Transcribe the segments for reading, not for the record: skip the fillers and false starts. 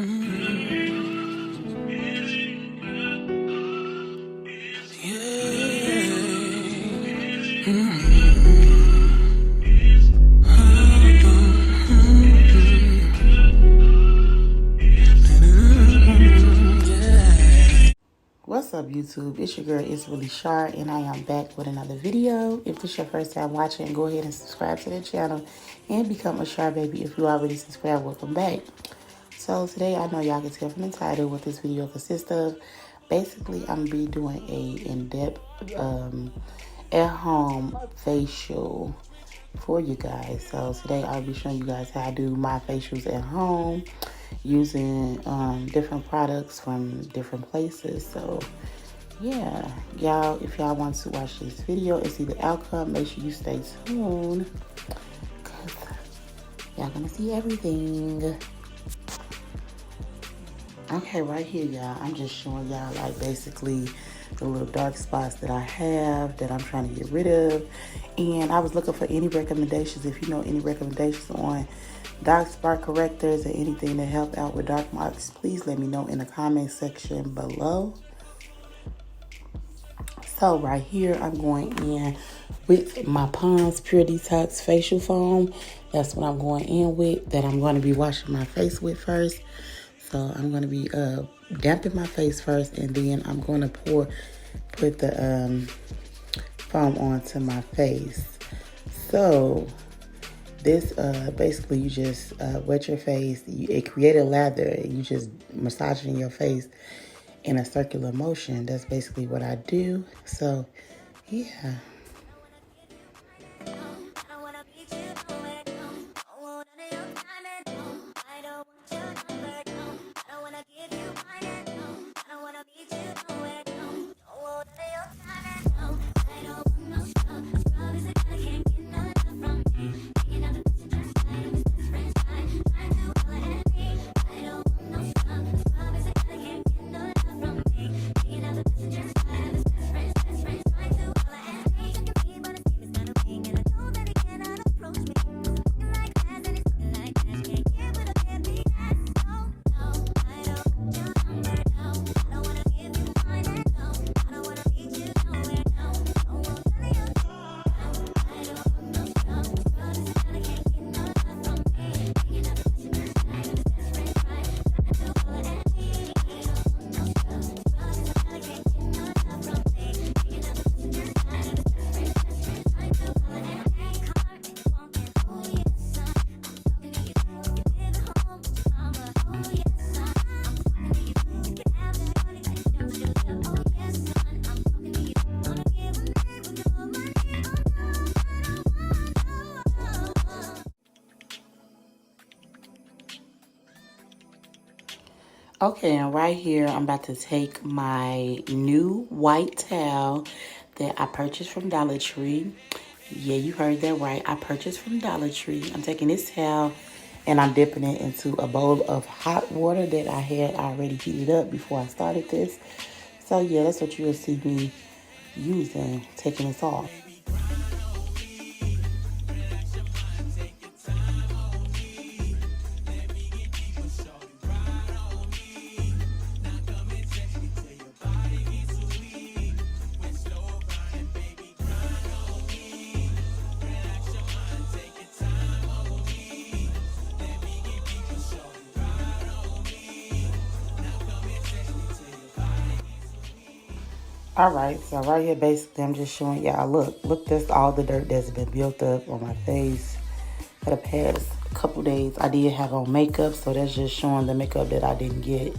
What's up, YouTube? It's your girl, it's Reallyshar, and I am back with another video. If this is your first time watching, go ahead and subscribe to the channel and become a Shar baby. If you already subscribed, welcome back. So today, I know y'all can tell from the title what this video consists of. Basically, I'm gonna be doing a in-depth at-home facial for you guys. So today I'll be showing you guys how I do my facials at home using different products from different places. So yeah, y'all, if y'all want to watch this video and see the outcome, make sure you stay tuned because y'all gonna see everything. Okay, right here, y'all, I'm just showing y'all like basically the little dark spots that I have that I'm trying to get rid of. And I was looking for any recommendations. If you know any recommendations on dark spot correctors or anything to help out with dark marks, please let me know in the comment section below. So right here, I'm going in with my Pond's Pure Detox Facial Foam. That's what I'm going in with, that I'm going to be washing my face with first. So I'm going to be damping my face first, and then I'm going to put the foam onto my face. So this basically, you just wet your face. It creates a lather. You just massaging your face in a circular motion. That's basically what I do. So yeah. Okay, and right here, I'm about to take my new white towel that I purchased from Dollar Tree. Yeah, you heard that right. I purchased from Dollar Tree. I'm taking this towel and I'm dipping it into a bowl of hot water that I had already heated up before I started this. So yeah, that's what you'll see me using, taking this off. All right, so right here, basically, I'm just showing y'all, look, that's all the dirt that's been built up on my face for the past couple days. I did have on makeup, so that's just showing the makeup that I didn't get.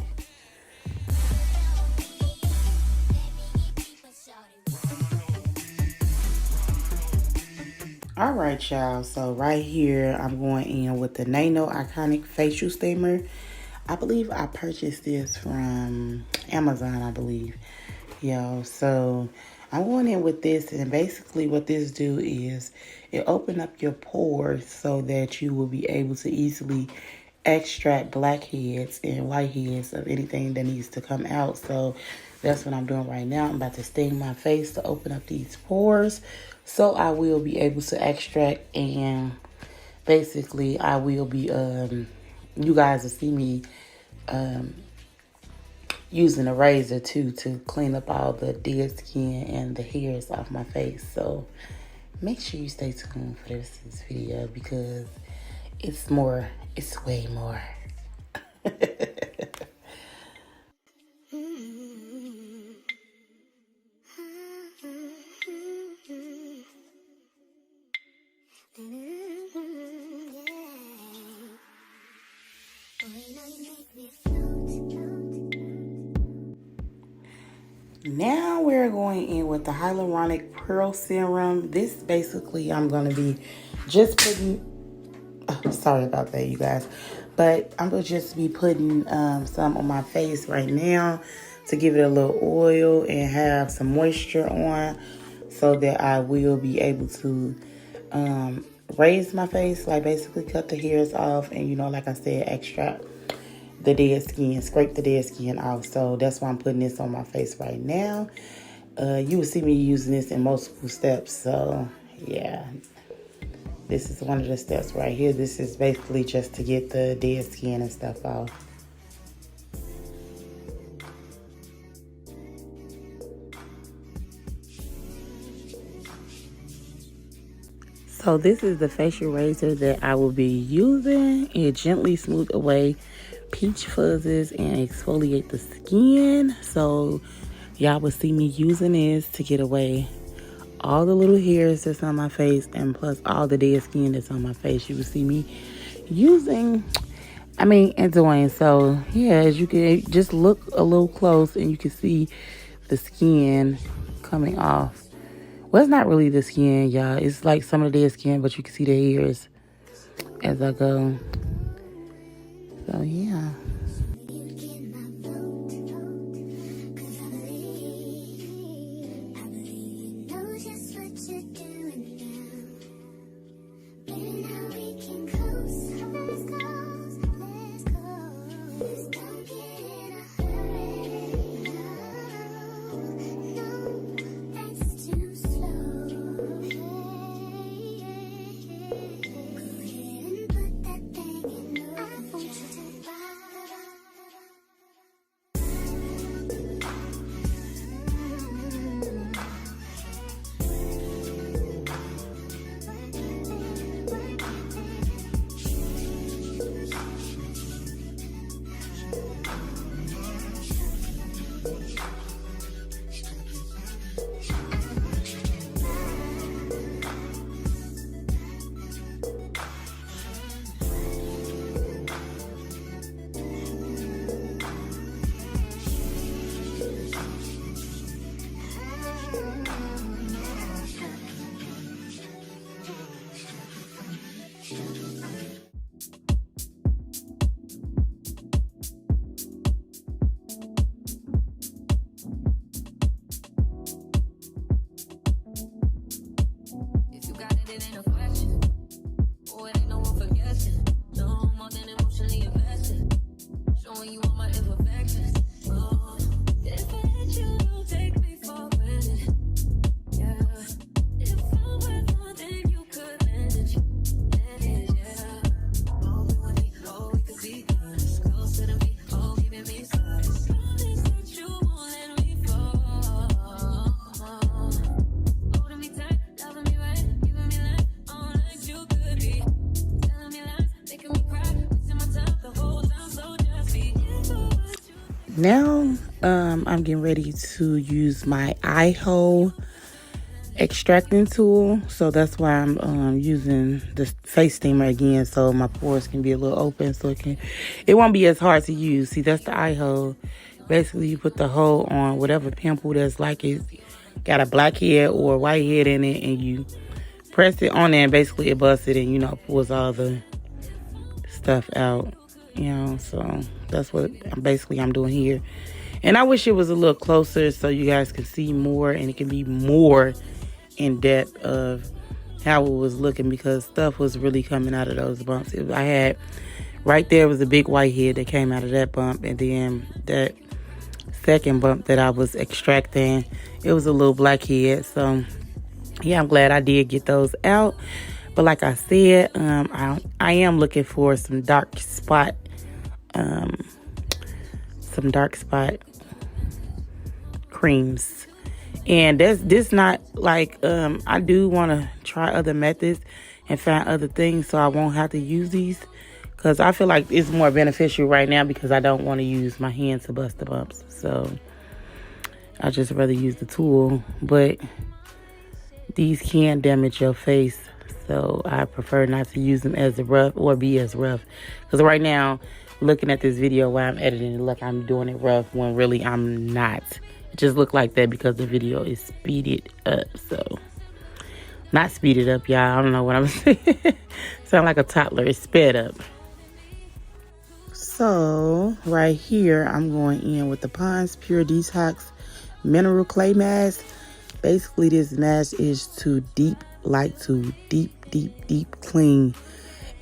All right, y'all, so right here, I'm going in with the Nano Iconic Facial Steamer. I believe I purchased this from Amazon, I believe. Y'all, so I'm going in with this, and basically what this do is it open up your pores so that you will be able to easily extract blackheads and whiteheads of anything that needs to come out. So that's what I'm doing right now. I'm about to steam my face to open up these pores so I will be able to extract, and basically I will be you guys will see me using a razor too to clean up all the dead skin and the hairs off my face. So make sure you stay tuned for this video because it's more, it's way more. Now we're going in with the Hyaluronic Pearl Serum. This basically I'm going to be just putting, sorry about that you guys, but I'm going to just be putting some on my face right now to give it a little oil and have some moisture on so that I will be able to raise my face, like basically cut the hairs off and, you know, like I said, extract the dead skin, scrape the dead skin off. So that's why I'm putting this on my face right now. You will see me using this in multiple steps. So yeah, this is one of the steps right here. This is basically just to get the dead skin and stuff off. So this is the facial razor that I will be using. It gently smooth away peach fuzzes and exfoliate the skin. So y'all will see me using this to get away all the little hairs that's on my face and plus all the dead skin that's on my face. You will see me using, and doing. So yeah, as you can just look a little close and you can see the skin coming off. Well, it's not really the skin, y'all. It's like some of the dead skin, but you can see the hairs as I go. So yeah. Now, I'm getting ready to use my eye hole extracting tool. So that's why I'm using the face steamer again, so my pores can be a little open, so it won't be as hard to use. See, that's the eye hole. Basically, you put the hole on whatever pimple that's like it's got a black head or a white head in it, and you press it on there, and basically it busts it and, you know, pulls all the stuff out. You know, so that's what I'm doing here. And I wish it was a little closer so you guys can see more and it can be more in depth of how it was looking, because stuff was really coming out of those bumps. I had right there was a big white head that came out of that bump, and then that second bump that I was extracting, it was a little black head. So yeah, I'm glad I did get those out. But like I said, I am looking for some dark spot some dark spot creams. And this not like, I do want to try other methods and find other things so I won't have to use these. Because I feel like it's more beneficial right now because I don't want to use my hands to bust the bumps. So I just rather use the tool. But these can damage your face. So I prefer not to use them as rough or be as rough. Because right now, looking at this video while I'm editing it, look, I'm doing it rough when really I'm not. It just look like that because the video is speeded up. So, not speeded up, y'all. I don't know what I'm saying. Sound like a toddler. It's sped up. So, right here, I'm going in with the Pond's Pure Detox Mineral Clay Mask. Basically, this mask is to deep clean.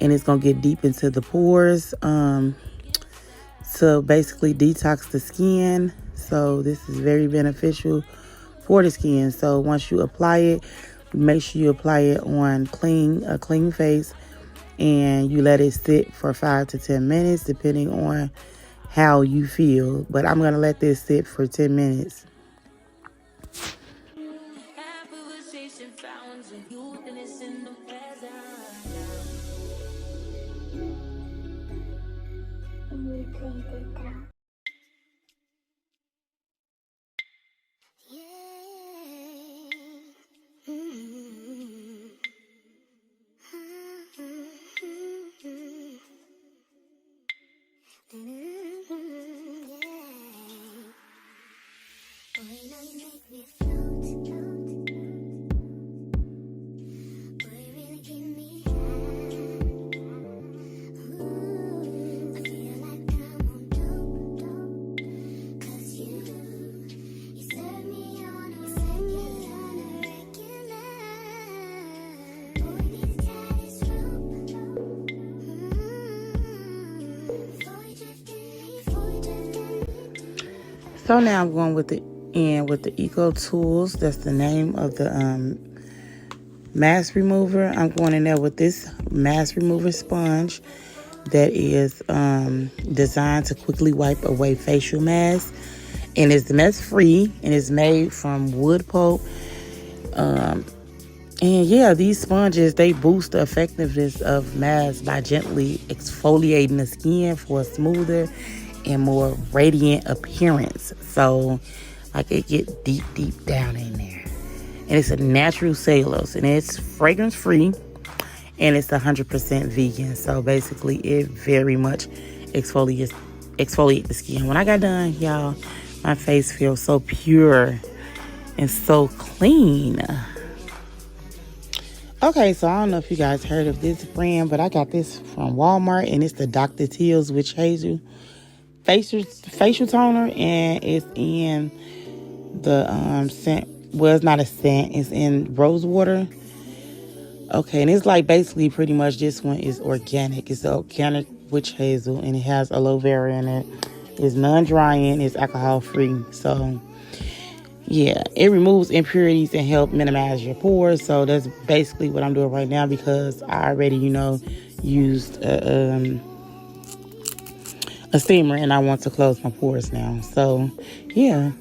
And it's going to get deep into the pores. To basically detox the skin. So this is very beneficial for the skin. So once you apply it, make sure you apply it on a clean face, and you let it sit for 5 to 10 minutes depending on how you feel. But I'm going to let this sit for 10 minutes. So now I'm going with the Eco Tools. That's the name of the mask remover. I'm going in there with this mask remover sponge that is designed to quickly wipe away facial masks. And it's mess free, and it's made from wood pulp. And yeah, these sponges, they boost the effectiveness of masks by gently exfoliating the skin for a smoother and more radiant appearance. So like it get deep down in there. And it's a natural cellulose, and it's fragrance free, and it's 100% vegan. So basically it very much exfoliate the skin. When I got done, y'all, my face feels so pure and so clean. Okay, so I don't know if you guys heard of this brand, but I got this from Walmart, and it's the Dr. Teal's Witch Hazel facial toner, and it's in the scent. Well, it's not a scent, it's in rose water. Okay, and it's like basically pretty much this one is organic. It's the organic witch hazel, and it has aloe vera in it. It's non-drying, it's alcohol free. So yeah, it removes impurities and help minimize your pores. So that's basically what I'm doing right now, because I already, used a steamer, and I want to close my pores now. So yeah,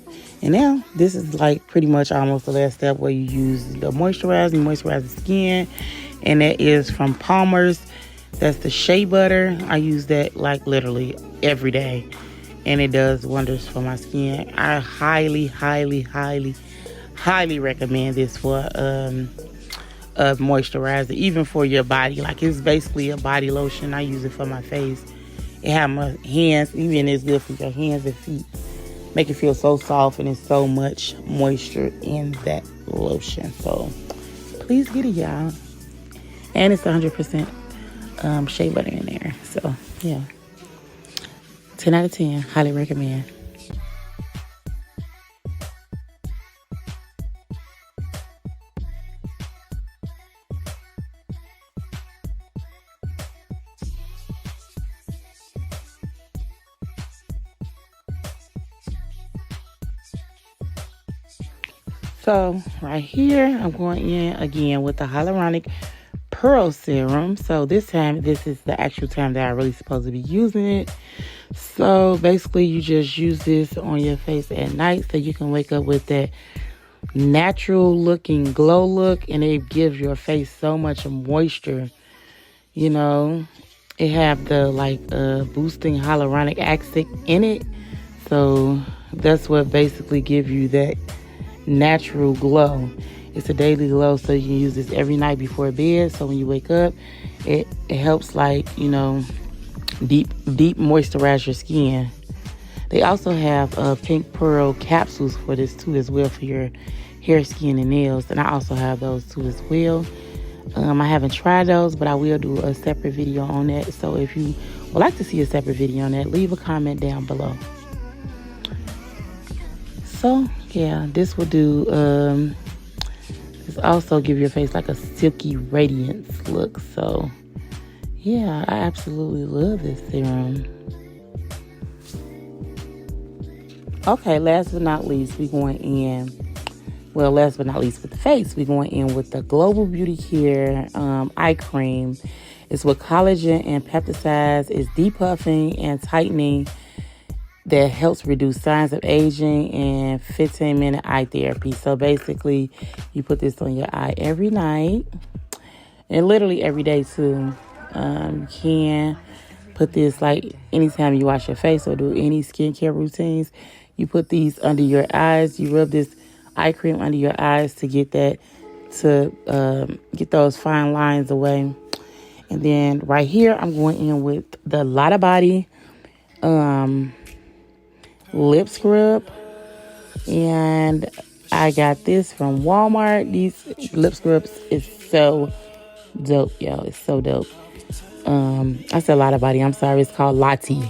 and now this is like pretty much almost the last step, where you use the moisturizer. You moisturize the skin, and that is from Palmer's. That's the shea butter. I use that like literally every day, and it does wonders for my skin. I highly recommend this for a moisturizer, even for your body. Like, it's basically a body lotion. I use it for my face. It has my hands, even it's good for your hands and feet. Make it feel so soft, and it's so much moisture in that lotion. So please get it, y'all. And it's 100% shea butter in there. So yeah, 10 out of 10. Highly recommend. So right here, I'm going in again with the Hyaluronic Pearl Serum. So this time, this is the actual time that I really supposed to be using it. So basically you just use this on your face at night so you can wake up with that natural looking glow look, and it gives your face so much moisture. You know, it have the boosting hyaluronic acid in it. So that's what basically gives you that natural glow. It's a daily glow, so you can use this every night before bed. So when you wake up, it helps deep moisturize your skin. They also have pink pearl capsules for this too as well, for your hair, skin, and nails. And I also have those too as well. I haven't tried those, but I will do a separate video on that. So if you would like to see a separate video on that, leave a comment down below. So yeah, this will do, this also give your face like a silky radiance look. So yeah, I absolutely love this serum. Okay, last but not least, we're going in. Well, last but not least with the face, we're going in with the Global Beauty Care eye cream. It's with collagen and peptides. It's depuffing and tightening that helps reduce signs of aging, and 15-minute eye therapy. So basically, you put this on your eye every night, and literally every day too. You can put this like anytime you wash your face or do any skincare routines. You put these under your eyes. You rub this eye cream under your eyes to get those fine lines away. And then right here, I'm going in with the Lotta Body lip scrub, and I got this from Walmart. These lip scrubs is so dope, y'all. It's so dope. I said Lotta Body. I'm sorry. It's called Lottie.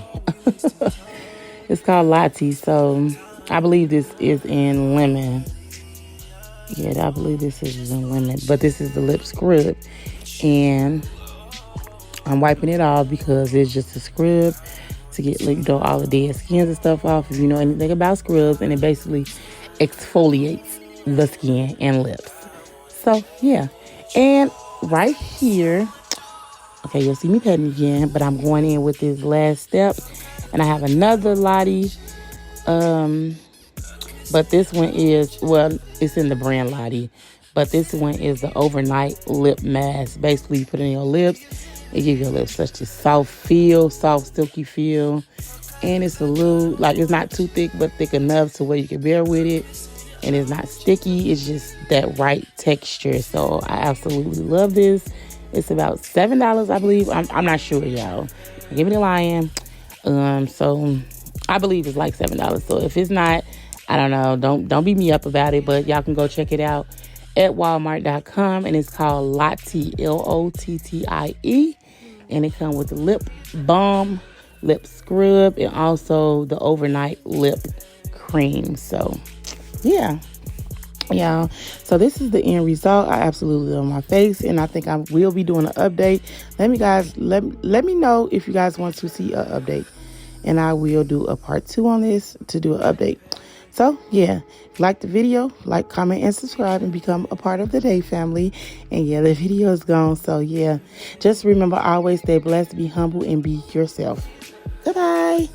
It's called Lottie. So I believe this is in lemon. Yeah, I believe this is in lemon. But this is the lip scrub, and I'm wiping it off because it's just a scrub to get all the dead skins and stuff off. If you know anything about scrubs, and it basically exfoliates the skin and lips. So yeah, and right here, okay, you'll see me petting again, but I'm going in with this last step, and I have another Lottie, but this one is, well, it's in the brand Lottie, but this one is the overnight lip mask. Basically, you put it in your lips. It gives your lips such a soft feel, soft, silky feel. And it's a little, it's not too thick, but thick enough to where you can bear with it. And it's not sticky. It's just that right texture. So I absolutely love this. It's about $7, I believe. I'm not sure, y'all. Give me the lion. So I believe it's like $7. So if it's not, I don't know. Don't beat me up about it. But y'all can go check it out at Walmart.com, and it's called Lottie, Lottie, and it comes with the lip balm, lip scrub, and also the overnight lip cream. So yeah, so this is the end result. I absolutely love my face, and I think I will be doing an update. Let me know if you guys want to see an update, and I will do a part 2 on this to do an update. So, yeah, like the video, like, comment, and subscribe, and become a part of the Day family. And, yeah, the video is gone. So, yeah, just remember, always stay blessed, be humble, and be yourself. Goodbye.